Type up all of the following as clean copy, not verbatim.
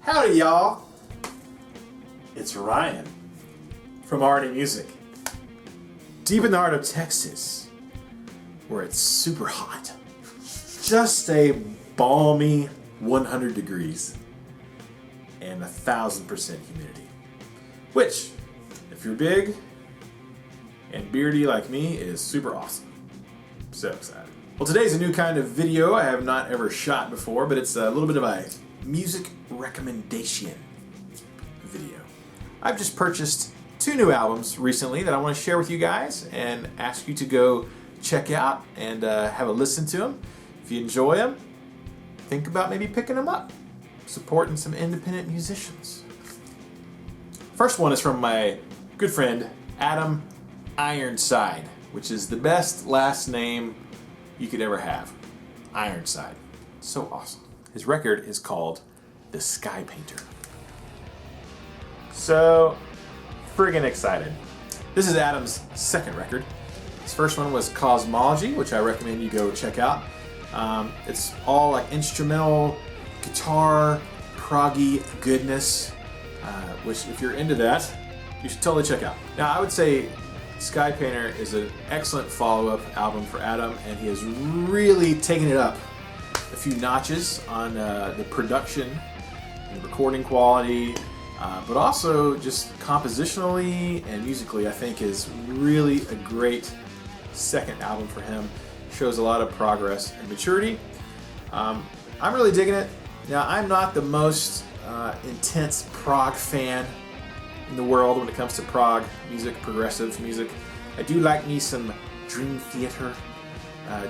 Howdy, y'all. It's Ryan from RNA Music, deep in the heart of Texas, where it's super hot. Just a balmy 100 degrees and 1,000% humidity, which, if you're big and beardy like me, is super awesome. So excited. Well, today's a new kind of video I have not ever shot before, but it's a little bit of a music recommendation video. I've just purchased 2 new albums recently that I want to share with you guys and ask you to go check out and have a listen to them. If you enjoy them, think about maybe picking them up, supporting some independent musicians. First one is from my good friend Adam Ironside, which is the best last name you could ever have. Ironside. So awesome. His record is called The Sky Painter. So friggin' excited. This is Adam's second record. His first one was Cosmology, which I recommend you go check out. It's all like instrumental, guitar, proggy goodness, which if you're into that, you should totally check out. Now I would say Sky Painter is an excellent follow-up album for Adam, and he has really taken it up a few notches on the production and recording quality, but also just compositionally and musically. I think is really a great second album for him. Shows a lot of progress and maturity. I'm really digging it. Now, I'm not the most intense prog fan in the world when it comes to prog music, progressive music. I do like me some Dream Theater,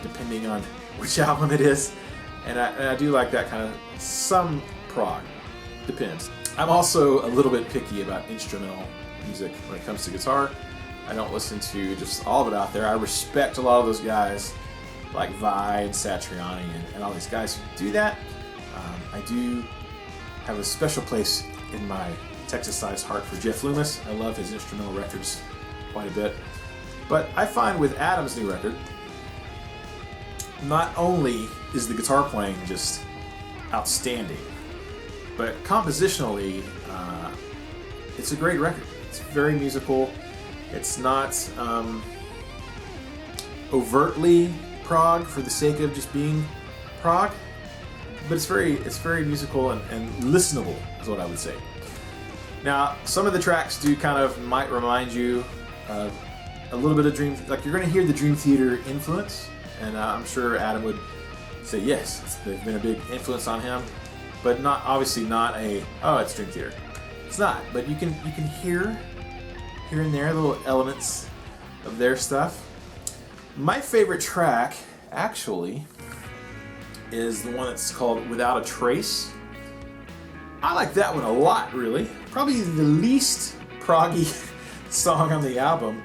depending on which album it is. And I do like that kind of, some prog, depends. I'm also a little bit picky about instrumental music when it comes to guitar. I don't listen to just all of it out there. I respect a lot of those guys like Vi and Satriani and all these guys who do that. I do have a special place in my Texas-sized heart for Jeff Loomis. I love his instrumental records quite a bit. But I find with Adam's new record, not only is the guitar playing just outstanding, but compositionally, it's a great record. It's very musical. It's not overtly prog for the sake of just being prog, but it's very musical and listenable, is what I would say. Now, some of the tracks do kind of might remind you of a little bit of Dream, like you're going to hear the Dream Theater influence, and I'm sure Adam would say yes, they've been a big influence on him, but not obviously not a, oh, it's Dream Theater. It's not, but you can hear here and there little elements of their stuff. My favorite track, actually, is the one that's called Without a Trace. I like that one a lot, really. Probably the least proggy song on the album,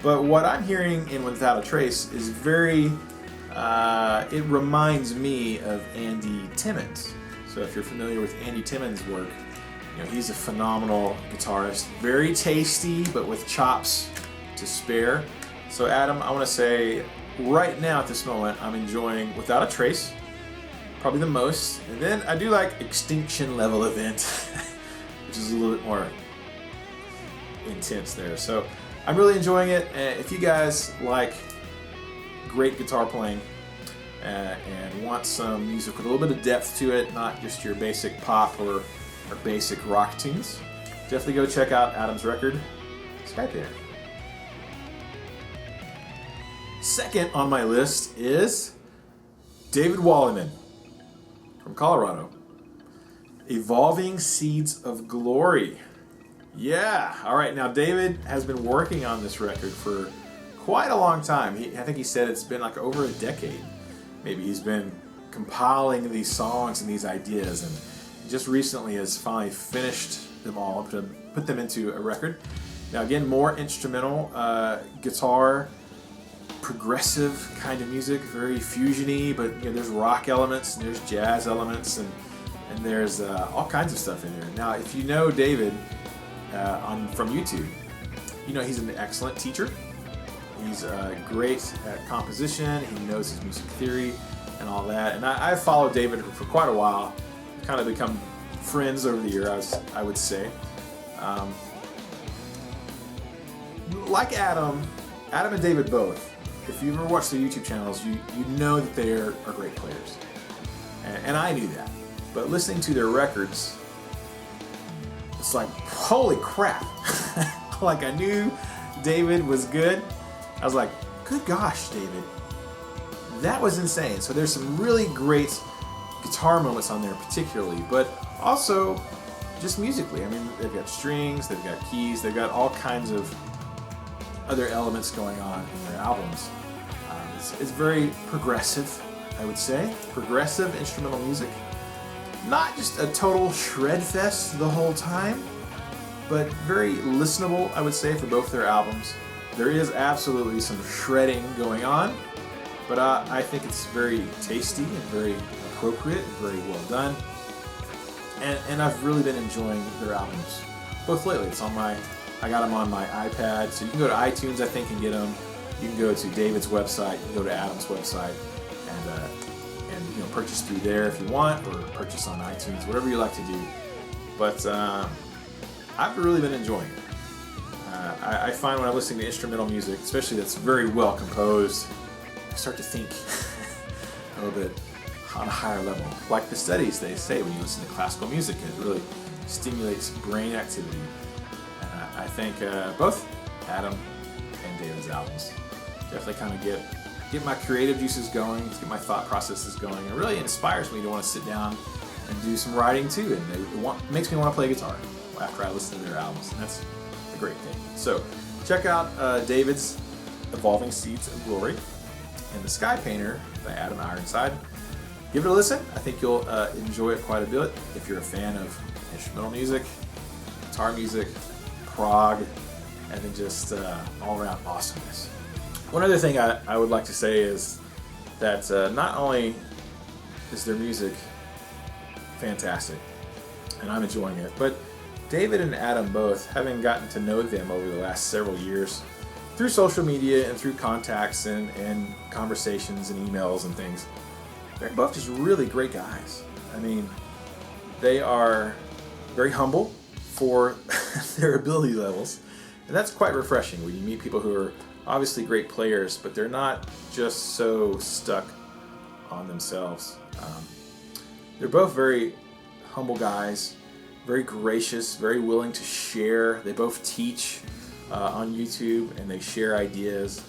but what I'm hearing in Without a Trace is very, it reminds me of Andy Timmons. So if you're familiar with Andy Timmons' work, you know, he's a phenomenal guitarist, very tasty, but with chops to spare. So Adam, I want to say, right now at this moment, I'm enjoying Without a Trace, probably the most. And then I do like Extinction Level Event, which is a little bit more intense there. So I'm really enjoying it. If you guys like great guitar playing and want some music with a little bit of depth to it, not just your basic pop or basic rock tunes, definitely go check out Adam's record, Sky Painter. Second on my list is David Wallimann from Colorado. Evolving Seeds of Glory. Yeah, all right. Now David has been working on this record for quite a long time. I think he said it's been like over a decade. Maybe he's been compiling these songs and these ideas, and just recently has finally finished them all, put them into a record. Now again, more instrumental, guitar, progressive kind of music, very fusiony, but you know, there's rock elements, and there's jazz elements, and there's all kinds of stuff in there. Now, if you know David from YouTube, you know he's an excellent teacher. He's great at composition. He knows his music theory and all that. And I've followed David for quite a while. Kind of become friends over the years, I would say. Like Adam and David both, if you ever watch their YouTube channels, you know that they are great players. And I knew that. But listening to their records, it's like, holy crap. Like, I knew David was good. I was like, good gosh, David. That was insane. So there's some really great guitar moments on there particularly, but also just musically. I mean, they've got strings, they've got keys, they've got all kinds of other elements going on in their albums. It's very progressive, I would say. Progressive instrumental music. Not just a total shred fest the whole time, but very listenable, I would say, for both their albums. There is absolutely some shredding going on, but I think it's very tasty and very appropriate and very well done. And I've really been enjoying their albums, both lately. I got them on my iPad, so you can go to iTunes, I think, and get them. You can go to David's website, you can go to Adam's website, and purchase through there if you want, or purchase on iTunes, whatever you like to do. But I've really been enjoying it. I find when I'm listening to instrumental music, especially that's very well composed, I start to think a little bit on a higher level. Like the studies, they say when you listen to classical music, it really stimulates brain activity. I think both Adam and David's albums definitely kind of get my creative juices going, get my thought processes going. It really inspires me to want to sit down and do some writing too, and it makes me want to play guitar after I listen to their albums, and that's a great thing. So check out David's Evolving Seeds of Glory and The Sky Painter by Adam Ironside. Give it a listen. I think you'll enjoy it quite a bit if you're a fan of instrumental music, guitar music, prog, and then just all-around awesomeness. One other thing I would like to say is that not only is their music fantastic, and I'm enjoying it, but David and Adam both, having gotten to know them over the last several years through social media and through contacts and conversations and emails and things, they're both just really great guys. I mean, they are very humble for their ability levels, and that's quite refreshing when you meet people who are obviously great players, but they're not just so stuck on themselves. They're both very humble guys, very gracious, very willing to share. They both teach on YouTube, and they share ideas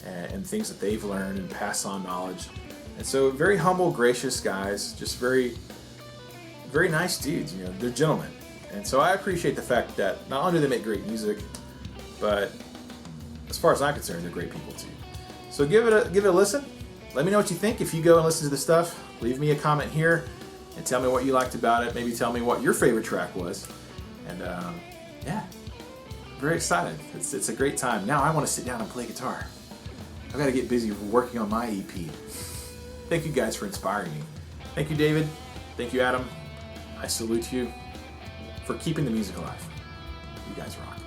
and things that they've learned and pass on knowledge. And so very humble, gracious guys, just very, very nice dudes. They're gentlemen. And so I appreciate the fact that not only do they make great music, but as far as I'm concerned, they're great people too. So give it a listen. Let me know what you think. If you go and listen to the stuff, leave me a comment here and tell me what you liked about it. Maybe tell me what your favorite track was. And yeah, very excited. It's a great time. Now I want to sit down and play guitar. I've got to get busy working on my EP. Thank you guys for inspiring me. Thank you, David. Thank you, Adam. I salute you for keeping the music alive. You guys rock.